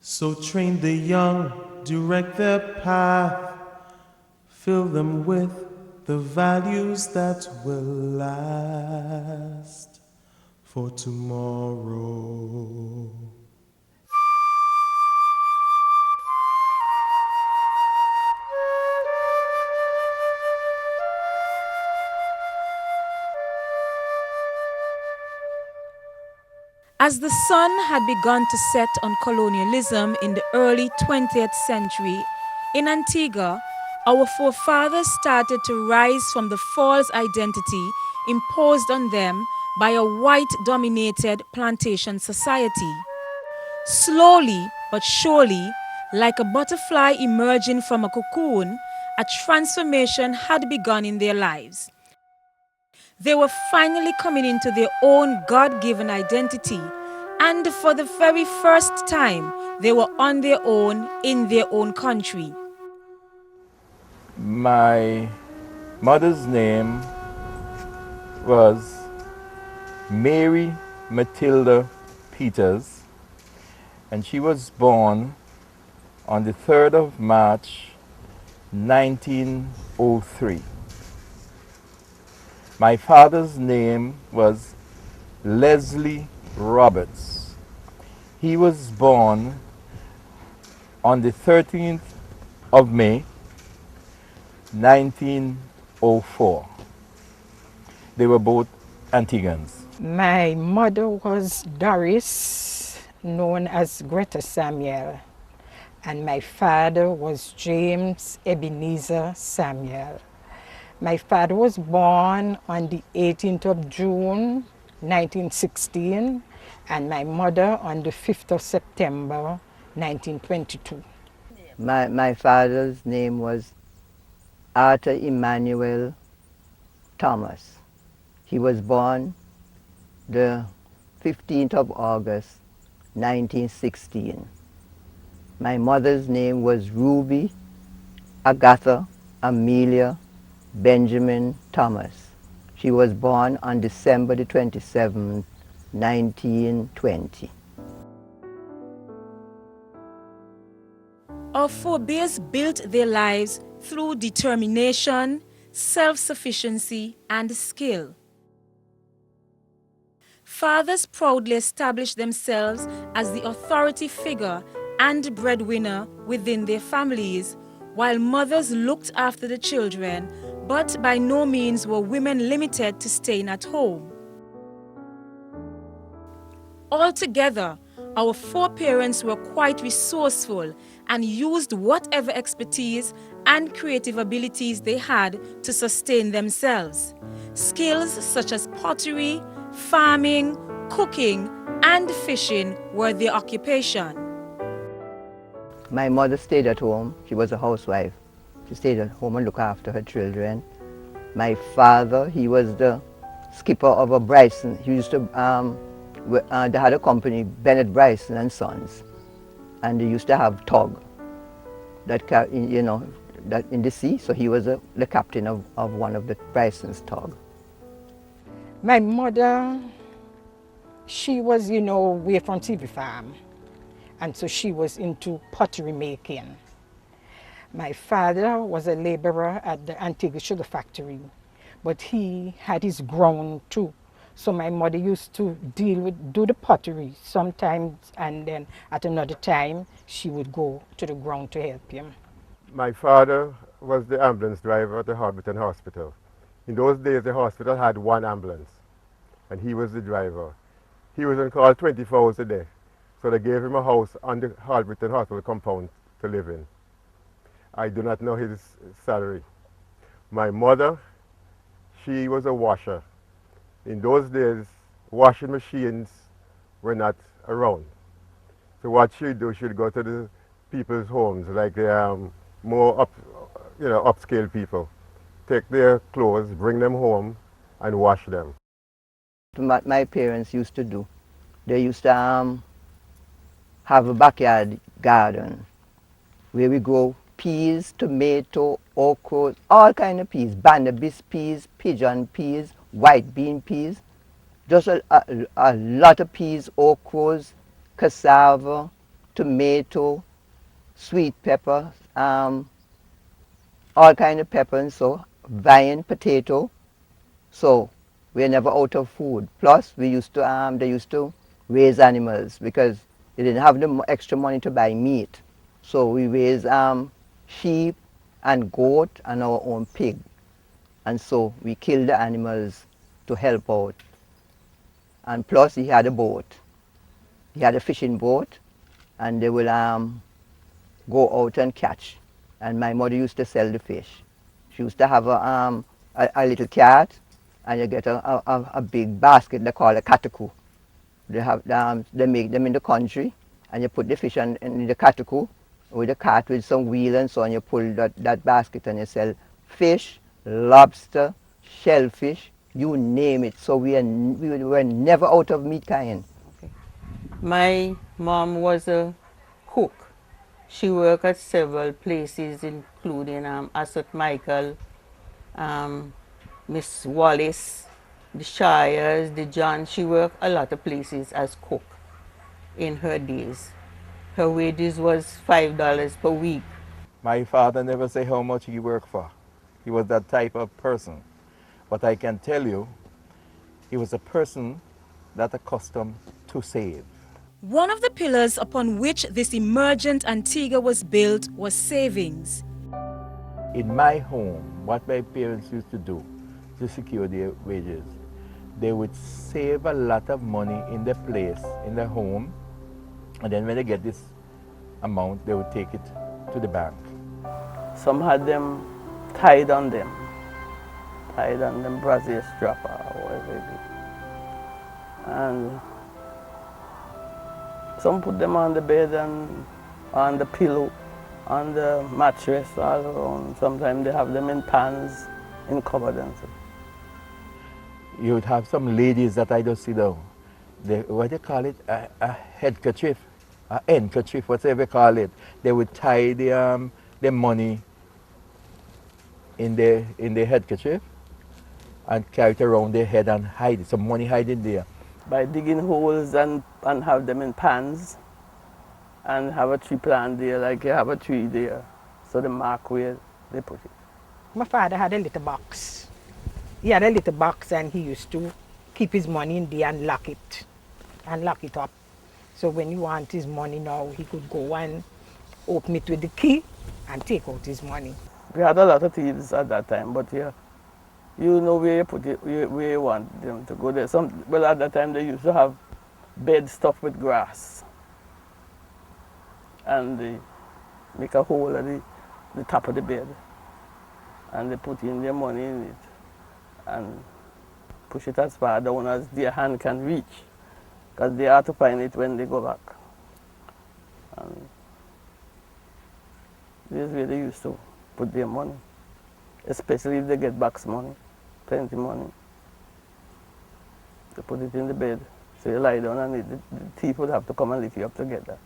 So train the young, direct their path, fill them with the values that will last for tomorrow. As the sun had begun to set on colonialism in the early 20th century, in Antigua, our forefathers started to rise from the false identity imposed on them by a white dominated plantation society. Slowly but surely, like a butterfly emerging from a cocoon, a transformation had begun in their lives. They were finally coming into their own God given identity, and for the very first time, they were on their own in their own country. My mother's name was Mary Matilda Peters, and she was born on the 3rd of March 1903. My father's name was Leslie Roberts. He was born on the 13th of May 1904. They were both Antiguans. My mother was Doris, known as Greta Samuel, and my father was James Ebenezer Samuel. My father was born on the 18th of June, 1916, and my mother on the 5th of September, 1922. My father's name was Arthur Emmanuel Thomas. He was born the 15th of August, 1916. My mother's name was Ruby Agatha Amelia Benjamin Thomas. She was born on December the 27th, 1920. Our forebears built their lives through determination, self sufficiency, and skill. Fathers proudly established themselves as the authority figure and breadwinner within their families, while mothers looked after the children, but by no means were women limited to staying at home. Altogether, our foreparents were quite resourceful and used whatever expertise and creative abilities they had to sustain themselves. Skills such as pottery, farming, cooking, and fishing were their occupation. My mother stayed at home. She was a housewife. She stayed at home and looked after her children. My father, he was the skipper of a Bryson. He used to, they had a company, Bennett Bryson and Sons, and they used to have tug that, that in the sea. So he was the captain of one of the Bryson's tug. My mother, she was, away from TV farm, and so she was into pottery making. My father was a laborer at the Antigua sugar factory, but he had his ground too. So my mother used to do the pottery sometimes, and then at another time she would go to the ground to help him. My father was the ambulance driver at the Harbiton Hospital. In those days, the hospital had one ambulance, and he was the driver. He was on call 24 hours a day, so they gave him a house on the Harbiton Hospital compound to live in. I do not know his salary. My mother, she was a washer. In those days, washing machines were not around. So what she'd do, she'd go to the people's homes, like the more upscale people, take their clothes, bring them home, and wash them. What my parents used to do, they used to have a backyard garden where we grow peas, tomato, okra, all kind of peas, Barnabas peas, pigeon peas, white bean peas, just a lot of peas, okras, cassava, tomato, sweet pepper, all kind of pepper and so, vine, potato. So we're never out of food. Plus we used to, they used to raise animals because they didn't have the extra money to buy meat. So we raised sheep and goat and our own pig. And so we killed the animals to help out. And plus he had a boat. He had a fishing boat and they will go out and catch. And my mother used to sell the fish. She used to have a little cart and you get a big basket they call a kataku. They make them in the country and you put the fish in the kataku with a cart with some wheel and so on. You pull that basket and you sell fish, lobster, shellfish, you name it. So we were never out of meat kind. My mom was a cook. She worked at several places, including Asset Michael, Miss Wallace, the Shires, the John. She worked a lot of places as cook in her days. Her wages was $5 per week. My father never say how much he worked for. He was that type of person. But I can tell you, he was a person that accustomed to save. One of the pillars upon which this emergent Antigua was built was savings. In my home, what my parents used to do to secure their wages, they would save a lot of money in the place, in the home, and then when they get this amount, they would take it to the bank. Some had them tied on them brazier strap or whatever it is. And some put them on the bed and on the pillow, on the mattress all around. Sometimes they have them in pans, in cupboard and so. You would have some ladies that I don't see now. What do you call it? A headkerchief, a handkerchief, whatever you call it. They would tie the money in the headkerchief and carry it around their head and hide it. Some money hiding there. By digging holes and have them in pans and have a tree plant there, like you have a tree there. So the mark where they put it. My father had a little box. He had a little box and he used to keep his money in there and lock it up. So when he want his money now, he could go and open it with the key and take out his money. We had a lot of thieves at that time, but yeah, you know where you put it, where you want them to go there. Well, at that time they used to have bed stuffed with grass. And they make a hole at the top of the bed. And they put in their money in it and push it as far down as their hand can reach. Because they have to find it when they go back. And this is where they used to put their money. Especially if they get back money, plenty money. They put it in the bed. So you lie down and the thief would have to come and lift you up together.